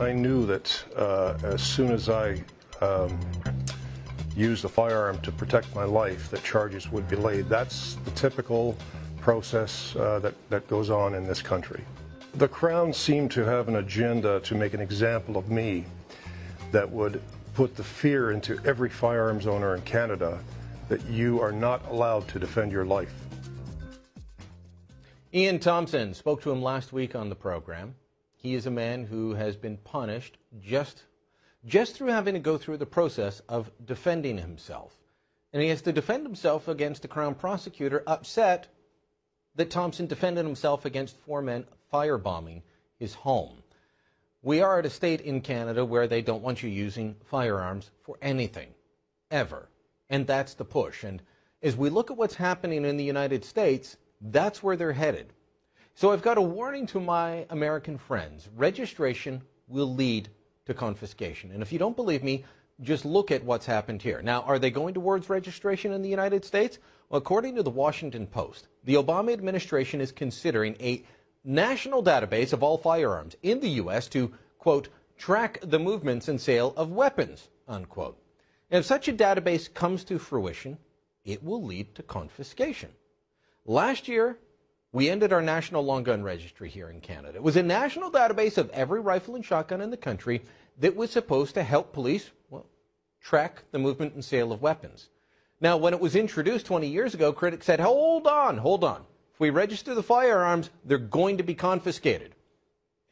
I knew that as soon as I used a firearm to protect my life, that charges would be laid. That's the typical process that goes on in this country. The Crown seemed to have an agenda to make an example of me that would put the fear into every firearms owner in Canada that you are not allowed to defend your life. Ian Thompson spoke to him last week on the program. He is a man who has been punished just through having to go through the process of defending himself. And he has to defend himself against a Crown prosecutor upset that Thompson defended himself against 4 men firebombing his home. We are at a state in Canada where they don't want you using firearms for anything, ever. And that's the push. And as we look at what's happening in the United States, that's where they're headed. So I've got a warning to my American friends. Registration will lead to confiscation. And if you don't believe me, just look at what's happened here. Now, are they going towards registration in the United States? Well, according to the Washington Post, the Obama administration is considering a national database of all firearms in the U.S. to, quote, track the movements and sale of weapons, unquote. And if such a database comes to fruition, it will lead to confiscation. Last year, we ended our national long gun registry here in Canada. It was a national database of every rifle and shotgun in the country that was supposed to help police, well, track the movement and sale of weapons. Now, when it was introduced 20 years ago, critics said, hold on. If we register the firearms, they're going to be confiscated.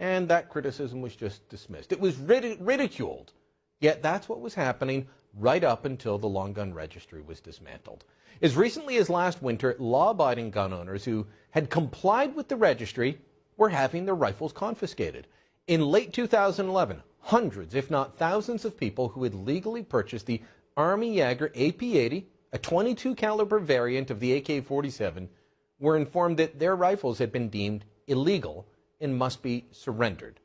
And that criticism was just dismissed. It was ridiculed. Yet that's what was happening right up until the long gun registry was dismantled. As recently as last winter, law-abiding gun owners who had complied with the registry were having their rifles confiscated. In late 2011, hundreds, if not thousands of people who had legally purchased the Army Jaeger AP-80, a .22 caliber variant of the AK-47, were informed that their rifles had been deemed illegal and must be surrendered.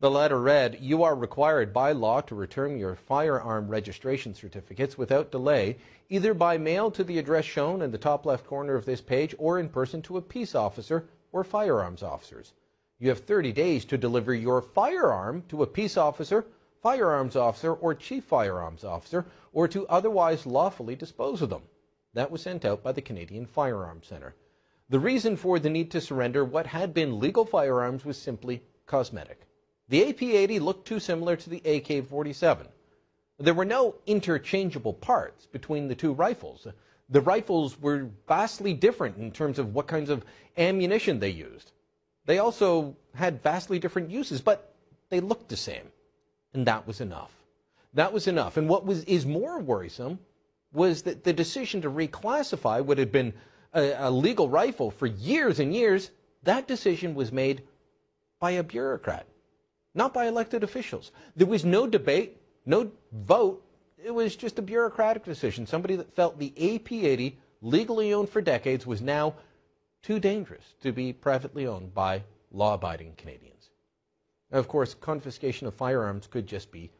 The letter read, "You are required by law to return your firearm registration certificates without delay, either by mail to the address shown in the top left corner of this page or in person to a peace officer or firearms officers. You have 30 days to deliver your firearm to a peace officer, firearms officer, or chief firearms officer, or to otherwise lawfully dispose of them." That was sent out by the Canadian Firearms Centre. The reason for the need to surrender what had been legal firearms was simply cosmetic. The AP-80 looked too similar to the AK-47. There were no interchangeable parts between the two rifles. The rifles were vastly different in terms of what kinds of ammunition they used. They also had vastly different uses, but they looked the same. And that was enough. That was enough. And what is more worrisome was that the decision to reclassify what had been a legal rifle for years and years, that decision was made by a bureaucrat, not by elected officials. There was no debate, no vote. It was just a bureaucratic decision. Somebody that felt the AP-80, legally owned for decades, was now too dangerous to be privately owned by law-abiding Canadians. Now, of course, confiscation of firearms could just be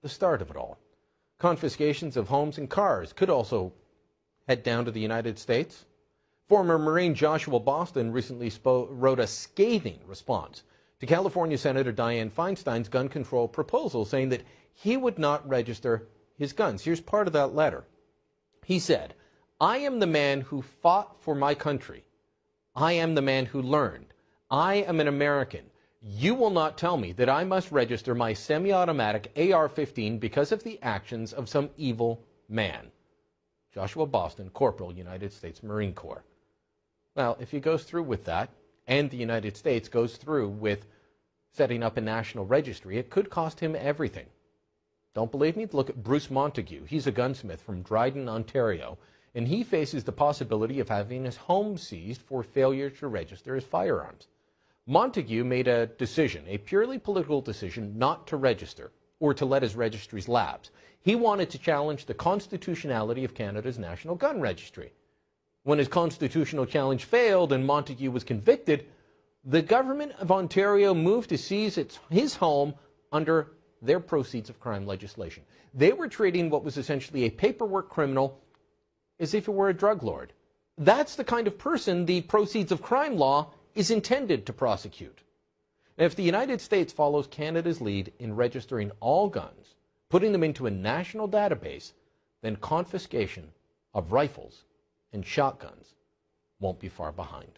the start of it all. Confiscations of homes and cars could also head down to the United States. Former Marine Joshua Boston recently wrote a scathing response to California Senator Dianne Feinstein's gun control proposal, saying that he would not register his guns. Here's part of that letter. He said, "I am the man who fought for my country. I am the man who learned. I am an American. You will not tell me that I must register my semi-automatic AR-15 because of the actions of some evil man." Joshua Boston, Corporal, United States Marine Corps. Well, if he goes through with that, and the United States goes through with setting up a national registry, it could cost him everything. Don't believe me? Look at Bruce Montague. He's a gunsmith from Dryden, Ontario, and he faces the possibility of having his home seized for failure to register his firearms. Montague made a decision, a purely political decision, not to register or to let his registries lapse. He wanted to challenge the constitutionality of Canada's National Gun Registry. When his constitutional challenge failed and Montague was convicted, the government of Ontario moved to seize his home under their proceeds of crime legislation. They were treating what was essentially a paperwork criminal as if it were a drug lord. That's the kind of person the proceeds of crime law is intended to prosecute. And if the United States follows Canada's lead in registering all guns, putting them into a national database, then confiscation of rifles and shotguns won't be far behind.